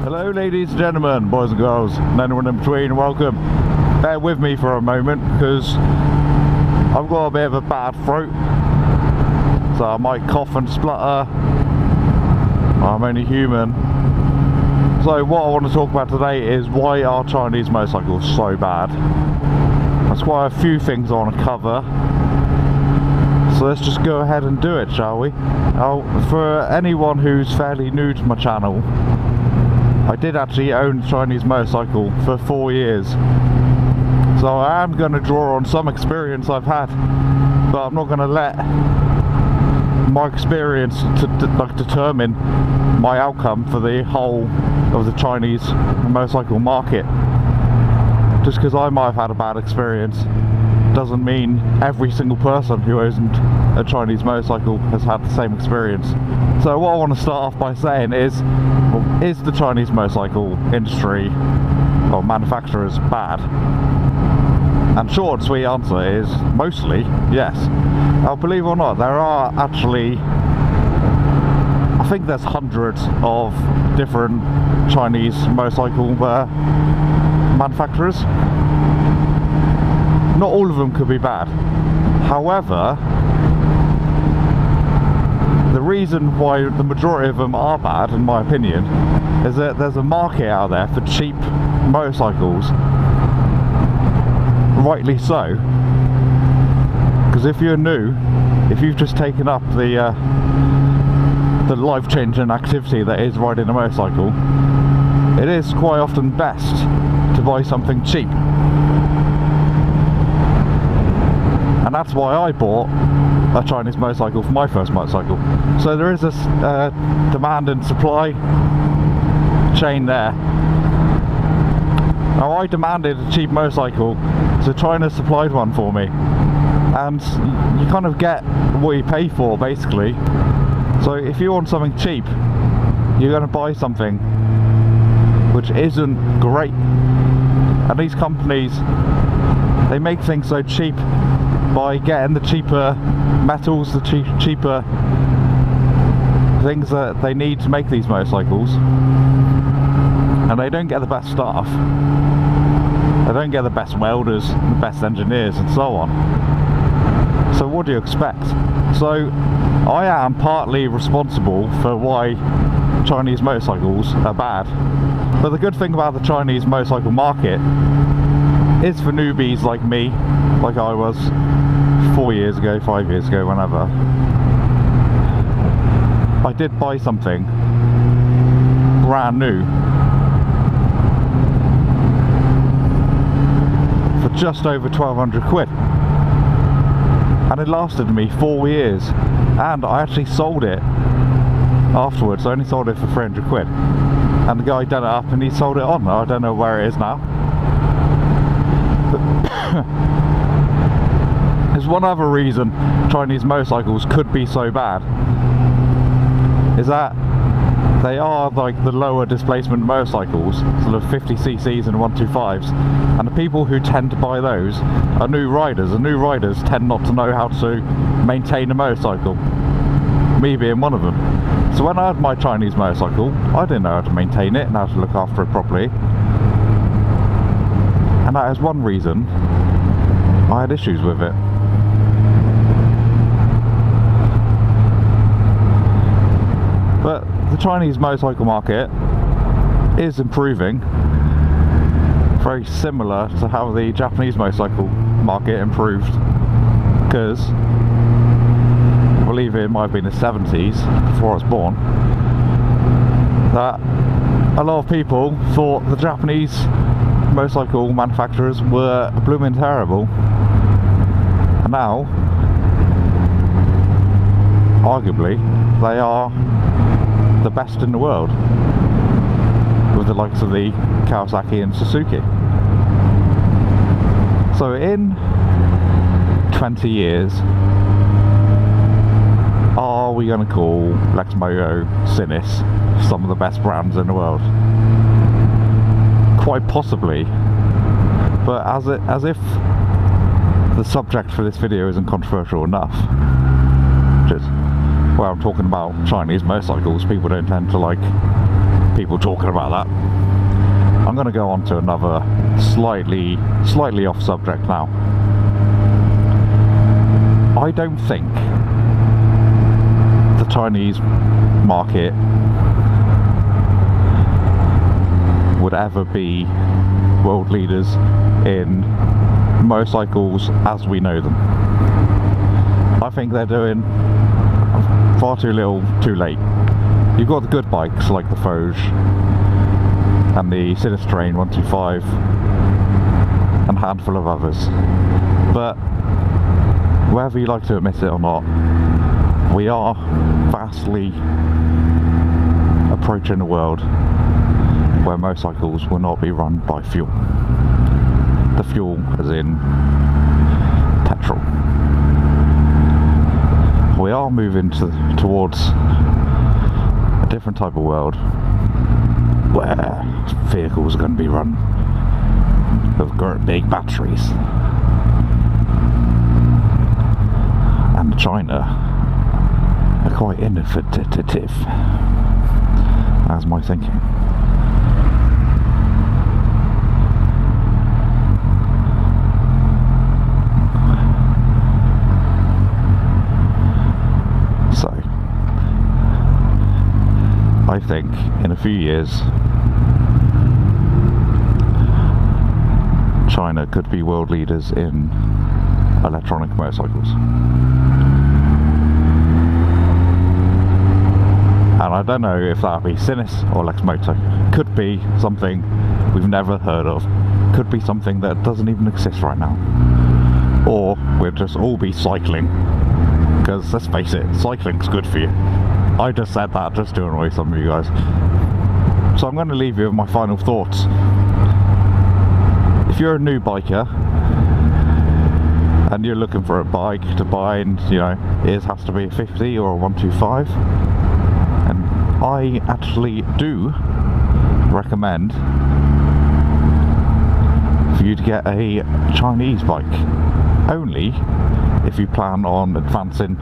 Hello ladies and gentlemen, boys and girls, and anyone in between, welcome. Bear with me for a moment because I've got a bit of a bad throat, so I might cough and splutter. I'm only human. So what I want to talk about today is why are Chinese motorcycles so bad. There's quite a few things I want to cover, so let's just go ahead and do it, shall we? Now, for anyone who's fairly new to my channel, I did actually own a Chinese motorcycle for 4 years, so I am going to draw on some experience I've had, but I'm not going to let my experience to determine my outcome for the whole of the Chinese motorcycle market. Just because I might have had a bad experience doesn't mean every single person who owns a Chinese motorcycle has had the same experience. So what I want to start off by saying is the Chinese motorcycle industry or manufacturers bad? And short and sweet answer is mostly yes. Now, believe it or not, there are actually, I think there's hundreds of different Chinese motorcycle manufacturers. Not all of them could be bad. However, the reason why the majority of them are bad, in my opinion, is that there's a market out there for cheap motorcycles. Rightly so, because if you're new, if you've just taken up the life-changing activity that is riding a motorcycle, it is quite often best to buy something cheap. And that's why I bought a Chinese motorcycle for my first motorcycle. So there is a demand and supply chain there. Now, I demanded a cheap motorcycle, so China supplied one for me, and you kind of get what you pay for, basically. So if you want something cheap, you're going to buy something which isn't great. And these companies, they make things so cheap by getting the cheaper metals, the cheaper things that they need to make these motorcycles, and they don't get the best staff, they don't get the best welders, the best engineers, and so on. So what do you expect? So I am partly responsible for why Chinese motorcycles are bad, but the good thing about the Chinese motorcycle market is for newbies like me, like I was 4 years ago, 5 years ago, whenever. I did buy something brand new for just over 1,200 quid, and it lasted me 4 years, and I actually sold it afterwards. I only sold it for 300 quid, and the guy done it up and he sold it on. I don't know where it is now. There's one other reason Chinese motorcycles could be so bad, is that they are like the lower displacement motorcycles, sort of 50cc's and 125s, and the people who tend to buy those are new riders, and new riders tend not to know how to maintain a motorcycle, me being one of them. So when I had my Chinese motorcycle, I didn't know how to maintain it and how to look after it properly, and that is one reason I had issues with it. But the Chinese motorcycle market is improving, very similar to how the Japanese motorcycle market improved, because I believe it might have been the 70s, before I was born, that a lot of people thought the Japanese motorcycle manufacturers were blooming terrible, and now, arguably, they are the best in the world, with the likes of the Kawasaki and Suzuki. So in 20 years, are we going to call Lexmoto, Sinnis some of the best brands in the world? Quite possibly, but as if the subject for this video isn't controversial enough. Cheers. where I'm talking about Chinese motorcycles, people don't tend to like people talking about that. I'm going to go on to another slightly off subject now. I don't think the Chinese market would ever be world leaders in motorcycles as we know them. I think they're doing far too little too late. You've got the good bikes like the Voge and the Sinnis Terrain 125 and a handful of others, but whether you like to admit it or not, we are vastly approaching a world where motorcycles will not be run by fuel. The fuel as in petrol. We are moving towards a different type of world where vehicles are going to be run with big batteries. And China are quite innovative. That's my thinking. So, I think in a few years, China could be world leaders in electronic motorcycles. And I don't know if that'll be Sinnis or Lexmoto. Could be something we've never heard of. Could be something that doesn't even exist right now. Or we'll just all be cycling. Because let's face it, cycling's good for you. I just said that just to annoy some of you guys. So I'm going to leave you with my final thoughts. If you're a new biker and you're looking for a bike to buy, and you know, it has to be a 50 or a 125, and I actually do recommend for you to get a Chinese bike, only if you plan on advancing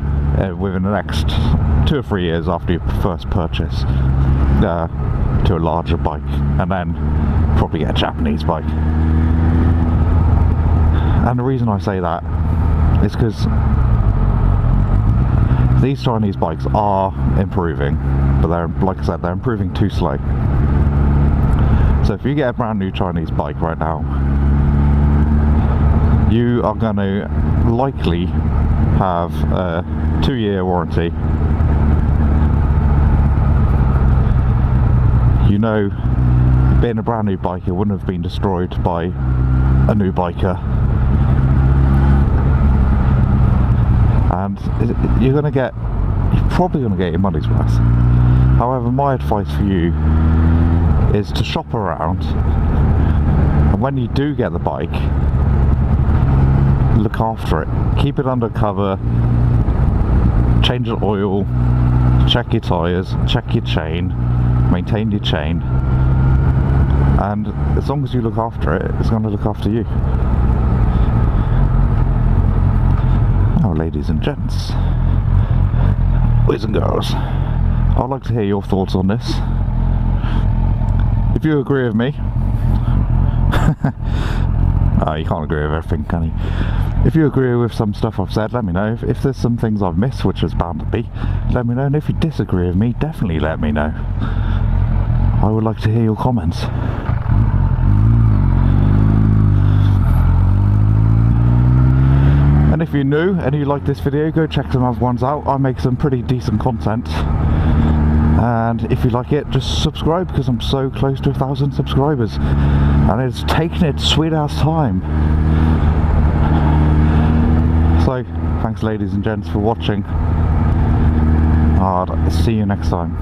within the next 2 or 3 years after your first purchase to a larger bike, and then probably get a Japanese bike. And the reason I say that is because these Chinese bikes are improving, but they're, like I said, they're improving too slow. So if you get a brand new Chinese bike right now, you are going to likely have a 2-year warranty. You know, being a brand new bike, it wouldn't have been destroyed by a new biker. And you're probably going to get your money's worth. However, my advice for you is to shop around, and when you do get the bike, look after it. Keep it under cover, change the oil, check your tyres, check your chain, maintain your chain, and as long as you look after it, it's going to look after you. Now, ladies and gents, boys and girls, I'd like to hear your thoughts on this. If you agree with me, you can't agree with everything, can you? If you agree with some stuff I've said, let me know. If there's some things I've missed, which is bound to be, let me know. And if you disagree with me, definitely let me know. I would like to hear your comments. And if you're new and you like this video, go check some other ones out. I make some pretty decent content. And if you like it, just subscribe, because I'm so close to 1,000 subscribers. And it's taken its sweet ass time. So, thanks ladies and gents for watching. I'll see you next time.